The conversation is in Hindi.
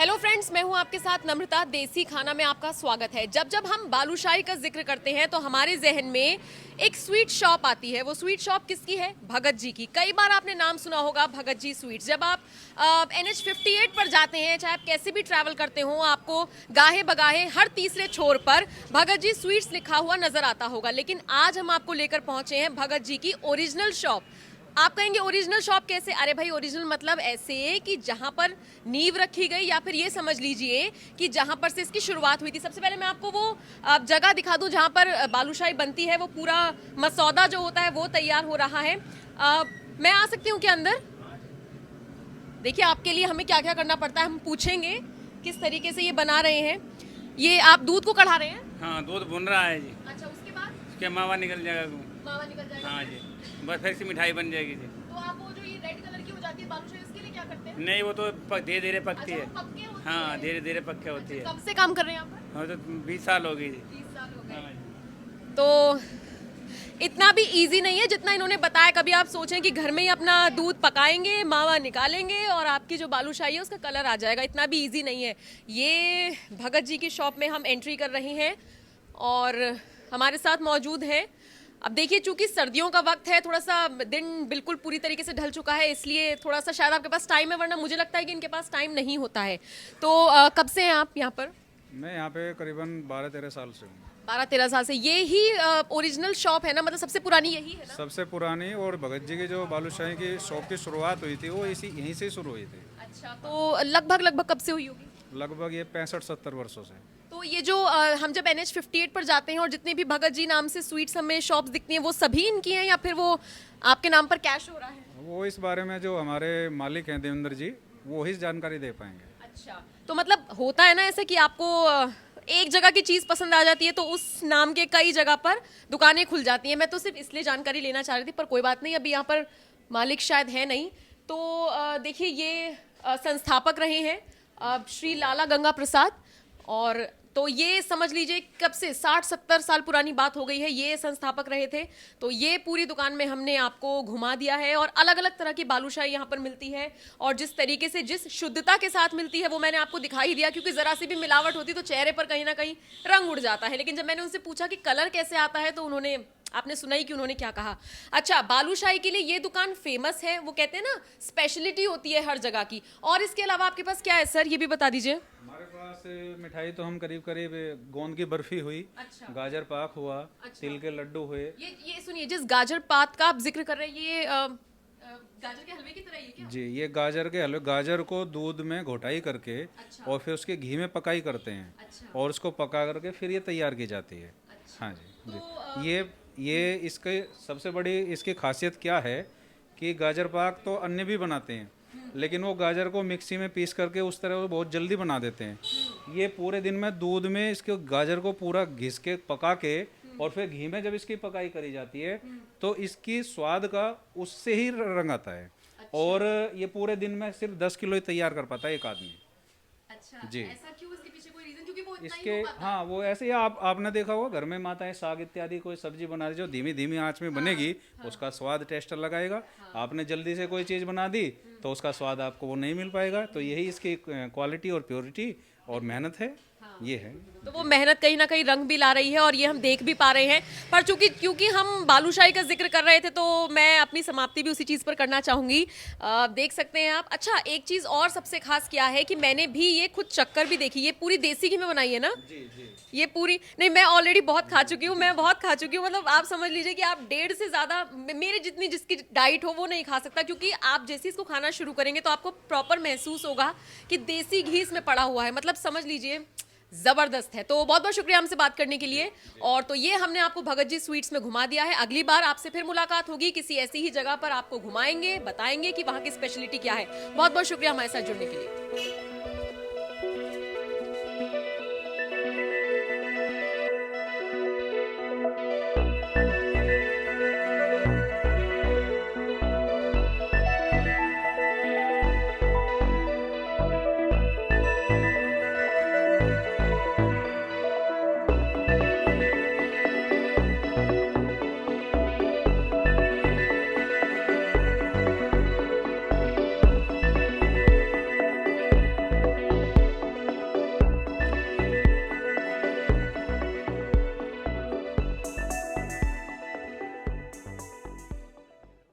हेलो फ्रेंड्स, मैं हूं आपके साथ नम्रता। देसी खाना में आपका स्वागत है। जब जब हम बालूशाही का जिक्र करते हैं तो हमारे जहन में एक स्वीट शॉप आती है। वो स्वीट शॉप किसकी है? भगत जी की। कई बार आपने नाम सुना होगा भगत जी स्वीट्स। जब आप NH 58 पर जाते हैं, चाहे आप कैसे भी ट्रैवल करते हो, आपको गाहे बगाहे हर तीसरे छोर पर भगत जी स्वीट्स लिखा हुआ नजर आता होगा। लेकिन आज हम आपको लेकर पहुंचे हैं भगत जी की ओरिजिनल शॉप। आप कहेंगे ओरिजिनल शॉप कैसे? अरे भाई, ओरिजिनल मतलब ऐसे कि जहां पर नींव रखी गई, या फिर ये समझ लीजिए कि जहां पर से इसकी शुरुआत हुई थी। सबसे पहले मैं आपको वो जगह दिखा दूं जहां पर बालूशाही बनती है। वो पूरा मसौदा जो होता है वो तैयार हो रहा है। मैं आ सकती हूँ क्या अंदर? देखिए, आपके लिए हमें क्या क्या करना पड़ता है हम पूछेंगे। किस तरीके से ये बना रहे हैं। ये आप दूध को कढ़ा रहे हैं? हाँ, दूध भुन रहा है जी। अच्छा, उसके बाद उसके मावा निकल जाएगा। मावा निकल जाएगा। हाँ जी, बस फिर से मिठाई बन जाएगी जी। तो आप वो जो ये रेड कलर की हो जाती है बालूशाही, उसके लिए क्या करते हैं? नहीं, वो तो धीरे धीरे पकती अच्छा, है। वो पक्के होती हाँ, है। धीरे धीरे पक्के होती है। कब से काम कर रहे हैं यहाँ पर? हाँ, तो 20 साल हो गई जी। 30 साल हो हाँ गए। जी। तो इतना भी इजी नहीं है जितना इन्होंने बताया। कभी आप सोचें कि घर में ही अपना दूध पकाएंगे, मावा निकालेंगे और आपकी जो बालूशाही है उसका कलर आ जाएगा। इतना भी इजी नहीं है। ये भगत जी की शॉप में हम एंट्री कर रहे हैं और हमारे साथ मौजूद हैं। अब देखिए, चूंकि सर्दियों का वक्त है, थोड़ा सा दिन बिल्कुल पूरी तरीके से ढल चुका है, इसलिए थोड़ा सा शायद आपके पास टाइम है, वरना मुझे लगता है कि इनके पास टाइम नहीं होता है। तो कब से हैं आप यहाँ पर? मैं यहाँ पे करीबन 12-13 साल से हूँ। 12-13 साल से। ये ही ओरिजिनल शॉप है ना? मतलब सबसे पुरानी यही है ना? सबसे पुरानी और भगत जी की जो बालूशाही की शॉप की शुरुआत हुई थी वो यहीं से शुरू हुई थी। अच्छा, तो लगभग कब से हुई होगी? लगभग ये 65-70 वर्षों से। तो ये जो हम जब NH 58 पर जाते हैं और जितने भी भगत जी नाम से स्वीट्स हमें शॉप्स दिखती हैं, वो सभी इनकी हैं या फिर वो आपके नाम पर कैश हो रहा है? वो इस बारे में जो हमारे मालिक हैं देवेंद्र जी, वो ही जानकारी दे पाएंगे। अच्छा, तो मतलब होता है ना ऐसे कि आपको एक जगह की चीज पसंद आ जाती है तो उस नाम के कई जगह पर दुकानें खुल जाती हैं। मैं तो सिर्फ इसलिए जानकारी लेना चाह रही थी, पर कोई बात नहीं, अभी यहाँ पर मालिक शायद है नहीं। तो देखिए, ये संस्थापक रहे हैं श्री लाला गंगा प्रसाद। और तो ये समझ लीजिए कब से 60-70 साल पुरानी बात हो गई है। ये संस्थापक रहे थे। तो ये पूरी दुकान में हमने आपको घुमा दिया है और अलग अलग तरह की बालूशाही यहाँ पर मिलती है। और जिस तरीके से, जिस शुद्धता के साथ मिलती है वो मैंने आपको दिखाई दिया, क्योंकि जरा सी भी मिलावट होती तो चेहरे पर कहीं ना कहीं रंग उड़ जाता है। लेकिन जब मैंने उनसे पूछा कि कलर कैसे आता है, तो उन्होंने, आपने सुना ही कि उन्होंने क्या कहा। अच्छा, बालूशाही के लिए ये दुकान फेमस है। वो कहते हैं ना, स्पेशलिटी होती है हर जगह की। और इसके अलावा आपके पास क्या है सर, ये भी बता दीजिए। हमारे पास मिठाई तो हम करीब करीब गोंद की बर्फी हुई, अच्छा। गाजर पाक हुआ, अच्छा। तिल के लड्डू हुए। ये सुनिए, जिस गाजर पात का आप जिक्र कर रहे हैं, ये गाजर के हलवे की तरह ही है क्या? जी, ये गाजर के हलवे, गाजर को दूध में घोटाई करके अच्छा। और फिर उसके घी में पकाई करते हैं। अच्छा। और उसको पका करके फिर ये तैयार की जाती है। अच्छा। हाँ जी। तो, जी, ये इसके सबसे बड़ी इसकी खासियत क्या है कि गाजर पाक तो अन्य भी बनाते हैं, लेकिन वो गाजर को मिक्सी में पीस करके उस तरह वो बहुत जल्दी बना देते हैं। ये पूरे दिन में दूध में इसके गाजर को पूरा घिस के पका के और फिर घी में जब इसकी पकाई करी जाती है तो इसकी स्वाद का उससे ही रंग आता है। और ये पूरे दिन में सिर्फ 10 किलो ही तैयार कर पाता है एक आदमी। अच्छा, जी। ऐसा क्यों? इसके पीछे कोई रीजन? क्योंकि वो इतना ही इसके हो पाता है। हाँ, वो ऐसे ही आपने देखा होगा घर में माताएं साग इत्यादि कोई सब्जी बना रही जो धीमी धीमी आंच में बनेगी, उसका स्वाद टेस्टर लगाएगा। आपने जल्दी से कोई चीज़ बना दी तो उसका स्वाद आपको वो नहीं मिल पाएगा। तो यही इसकी क्वालिटी और प्योरिटी और मेहनत है, ये है। तो वो मेहनत कहीं ना कहीं रंग भी ला रही है और ये हम देख भी पा रहे हैं। पर क्योंकि हम बालूशाही का जिक्र कर रहे थे, तो मैं अपनी समाप्ति भी उसी चीज़ पर करना चाहूँगी। देख सकते हैं आप। अच्छा, एक चीज़ और सबसे खास क्या है कि मैंने भी ये खुद चक्कर भी देखी। ये पूरी देसी घी में बनाई है ना? जी जी। ये पूरी नहीं, मैं ऑलरेडी बहुत खा चुकी हूँ। मैं बहुत खा चुकी हूँ, मतलब आप समझ लीजिए कि आप 1.5 से ज़्यादा, मेरे जितनी जिसकी डाइट हो वो नहीं खा सकता। क्योंकि आप जैसे इसको खाना शुरू करेंगे तो आपको प्रॉपर महसूस होगा कि देसी घी इसमें पड़ा हुआ है। मतलब समझ लीजिए जबरदस्त है। तो बहुत बहुत शुक्रिया हमसे बात करने के लिए। और तो ये हमने आपको भगत जी स्वीट्स में घुमा दिया है। अगली बार आपसे फिर मुलाकात होगी, किसी ऐसी ही जगह पर आपको घुमाएंगे, बताएंगे कि वहाँ की स्पेशलिटी क्या है। बहुत बहुत शुक्रिया हमारे साथ जुड़ने के लिए।